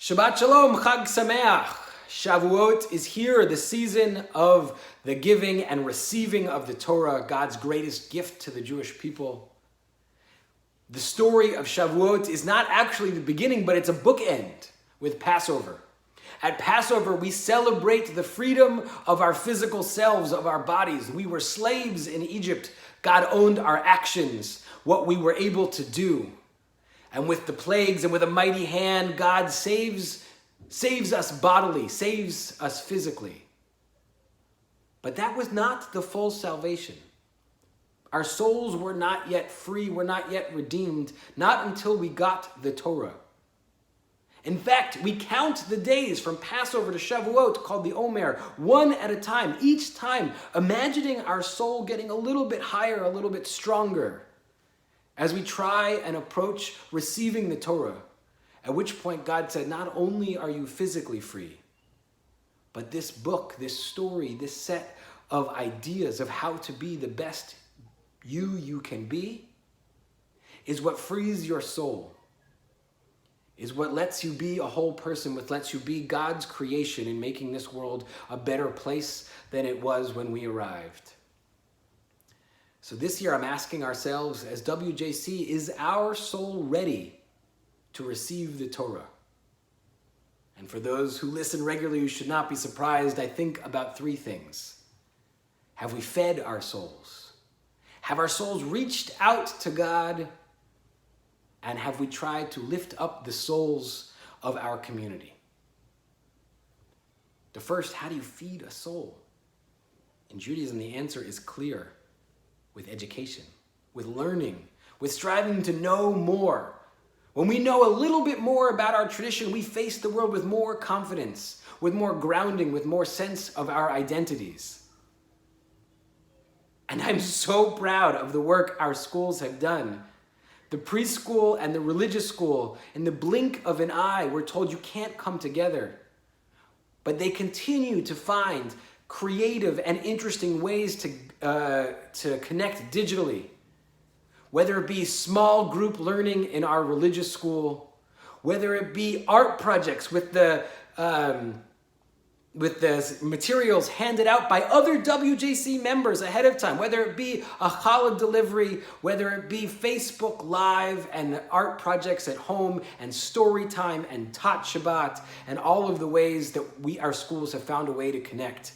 Shabbat Shalom, Chag Sameach. Shavuot is here, the season of the giving and receiving of the Torah, God's greatest gift to the Jewish people. The story of Shavuot is not actually the beginning, but it's a bookend with Passover. At Passover, we celebrate the freedom of our physical selves, of our bodies. We were slaves in Egypt. God owned our actions, what we were able to do. And with the plagues and with a mighty hand, God saves us bodily, saves us physically. But that was not the full salvation. Our souls were not yet free, were not yet redeemed, not until we got the Torah. In fact, we count the days from Passover to Shavuot, called the Omer, one at a time, each time imagining our soul getting a little bit higher, a little bit stronger, as we try and approach receiving the Torah, at which point God said, not only are you physically free, but this book, this story, this set of ideas of how to be the best you can be is what frees your soul, is what lets you be a whole person, what lets you be God's creation in making this world a better place than it was when we arrived. So this year I'm asking ourselves, as WJC, is our soul ready to receive the Torah? And for those who listen regularly, you should not be surprised. I think about three things. Have we fed our souls? Have our souls reached out to God? And have we tried to lift up the souls of our community? The first, how do you feed a soul? In Judaism, the answer is clear. With education, with learning, with striving to know more. When we know a little bit more about our tradition, we face the world with more confidence, with more grounding, with more sense of our identities. And I'm so proud of the work our schools have done. The preschool and the religious school, in the blink of an eye, we're told you can't come together. But they continue to find creative and interesting ways to connect digitally. Whether it be small group learning in our religious school, whether it be art projects with the materials handed out by other WJC members ahead of time, whether it be a challah delivery, whether it be Facebook Live and art projects at home and story time and Tat Shabbat and all of the ways that our schools have found a way to connect.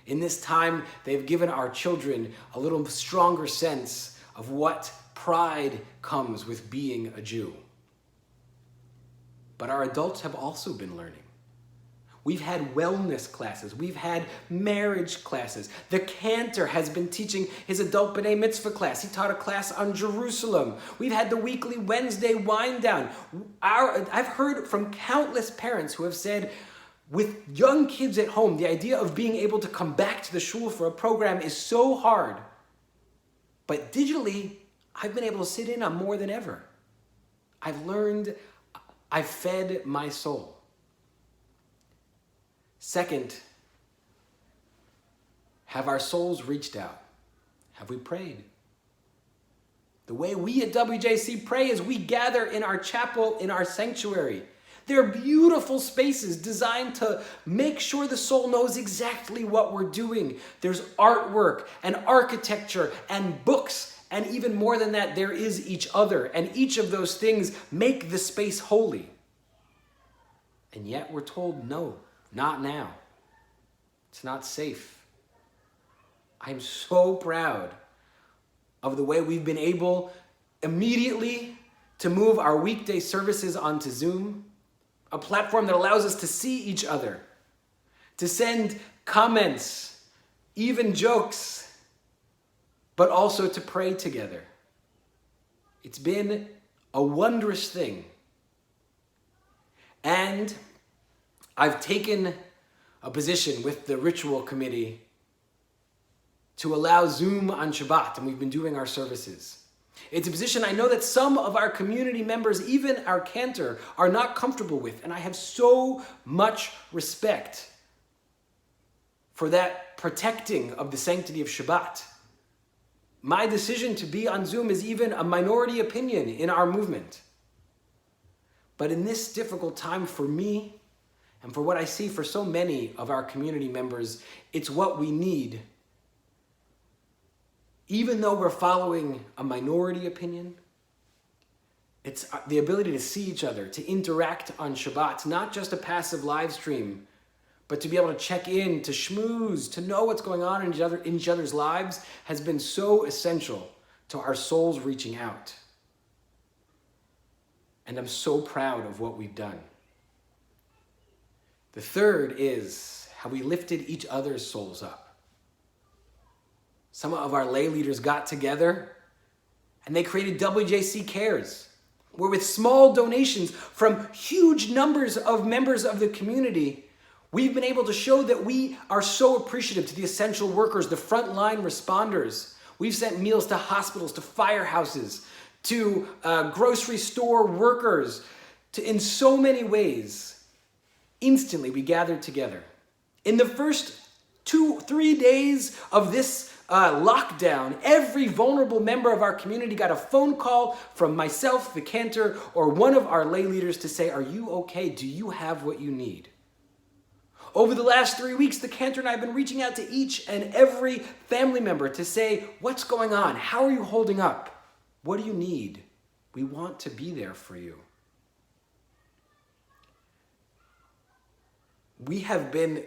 In this time, they've given our children a little stronger sense of what pride comes with being a Jew. But our adults have also been learning. We've had wellness classes. We've had marriage classes. The cantor has been teaching his adult B'nai Mitzvah class. He taught a class on Jerusalem. We've had the weekly Wednesday wind down. I've heard from countless parents who have said, with young kids at home, the idea of being able to come back to the shul for a program is so hard. But digitally, I've been able to sit in on more than ever. I've learned, I've fed my soul. Second, have our souls reached out? Have we prayed? The way we at WJC pray is we gather in our chapel, in our sanctuary. They're beautiful spaces designed to make sure the soul knows exactly what we're doing. There's artwork and architecture and books, and even more than that, there is each other. And each of those things make the space holy. And yet we're told, no, not now. It's not safe. I'm so proud of the way we've been able immediately to move our weekday services onto Zoom, a platform that allows us to see each other, to send comments, even jokes, but also to pray together. It's been a wondrous thing. And I've taken a position with the ritual committee to allow Zoom on Shabbat, and we've been doing our services. It's a position I know that some of our community members, even our cantor, are not comfortable with, and I have so much respect for that protecting of the sanctity of Shabbat. My decision to be on Zoom is even a minority opinion in our movement. But in this difficult time for me, and for what I see for so many of our community members, it's what we need. Even though we're following a minority opinion, it's the ability to see each other, to interact on Shabbat, not just a passive live stream, but to be able to check in, to schmooze, to know what's going on in each other's lives has been so essential to our souls reaching out. And I'm so proud of what we've done. The third is how we lifted each other's souls up. Some of our lay leaders got together and they created WJC Cares, where with small donations from huge numbers of members of the community, we've been able to show that we are so appreciative to the essential workers, the frontline responders. We've sent meals to hospitals, to firehouses, to grocery store workers, in so many ways. Instantly, we gathered together. In the first 2-3 days of this lockdown, every vulnerable member of our community got a phone call from myself, the cantor, or one of our lay leaders to say, "Are you okay? Do you have what you need?" Over the last 3 weeks, the cantor and I have been reaching out to each and every family member to say, "What's going on? How are you holding up? What do you need? We want to be there for you." We have been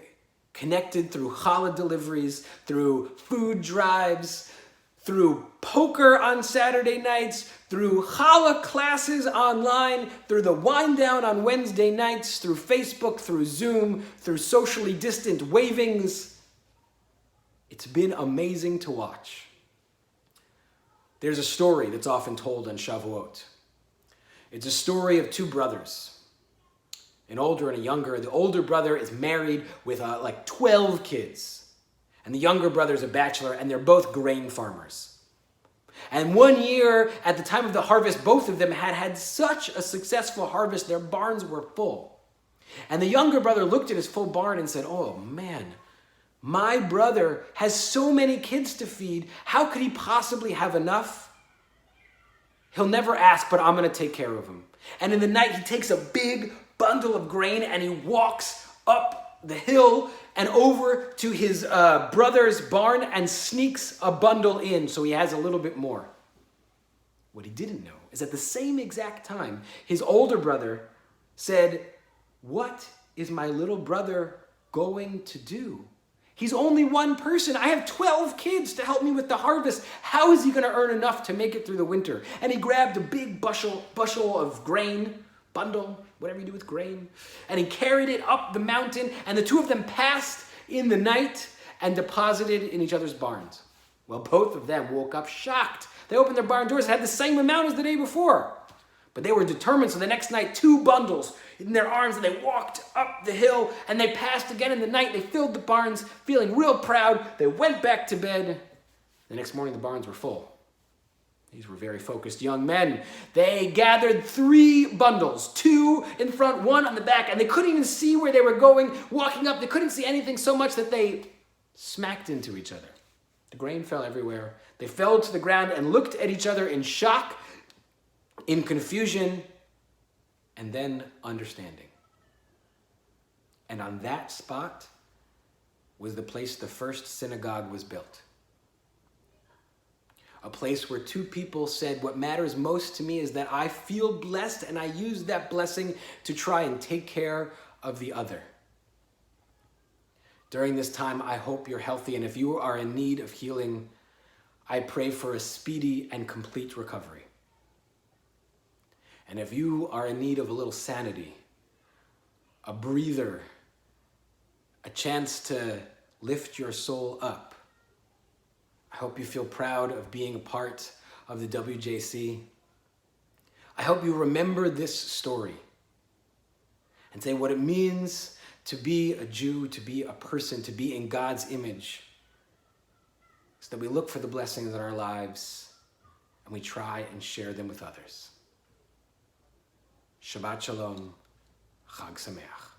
connected through challah deliveries, through food drives, through poker on Saturday nights, through challah classes online, through the wind down on Wednesday nights, through Facebook, through Zoom, through socially distant wavings. It's been amazing to watch. There's a story that's often told on Shavuot. It's a story of two brothers, an older and a younger. The older brother is married with like 12 kids. And the younger brother is a bachelor, and they're both grain farmers. And one year, at the time of the harvest, both of them had such a successful harvest, their barns were full. And the younger brother looked at his full barn and said, "Oh man, my brother has so many kids to feed. How could he possibly have enough? He'll never ask, but I'm going to take care of him." And in the night, he takes a big bundle of grain and he walks up the hill and over to his brother's barn and sneaks a bundle in so he has a little bit more. What he didn't know is at the same exact time, his older brother said, "What is my little brother going to do? He's only one person. I have 12 kids to help me with the harvest. How is he going to earn enough to make it through the winter?" And he grabbed a big bushel of grain, bundle, whatever you do with grain, and he carried it up the mountain, and the two of them passed in the night and deposited in each other's barns. Well, both of them woke up shocked. They opened their barn doors and had the same amount as the day before. But they were determined, so the next night, 2 bundles in their arms, and they walked up the hill, and they passed again in the night. They filled the barns, feeling real proud. They went back to bed. The next morning, the barns were full. These were very focused young men. They gathered 3 bundles, 2 in front, 1 on the back, and they couldn't even see where they were going. Walking up, they couldn't see anything so much that they smacked into each other. The grain fell everywhere. They fell to the ground and looked at each other in shock, in confusion, and then understanding. And on that spot was the place the first synagogue was built. A place where 2 people said, "What matters most to me is that I feel blessed, and I use that blessing to try and take care of the other." During this time, I hope you're healthy, and if you are in need of healing, I pray for a speedy and complete recovery. And if you are in need of a little sanity, a breather, a chance to lift your soul up, I hope you feel proud of being a part of the WJC. I hope you remember this story and say what it means to be a Jew, to be a person, to be in God's image, so that we look for the blessings in our lives and we try and share them with others. Shabbat Shalom, Chag Sameach.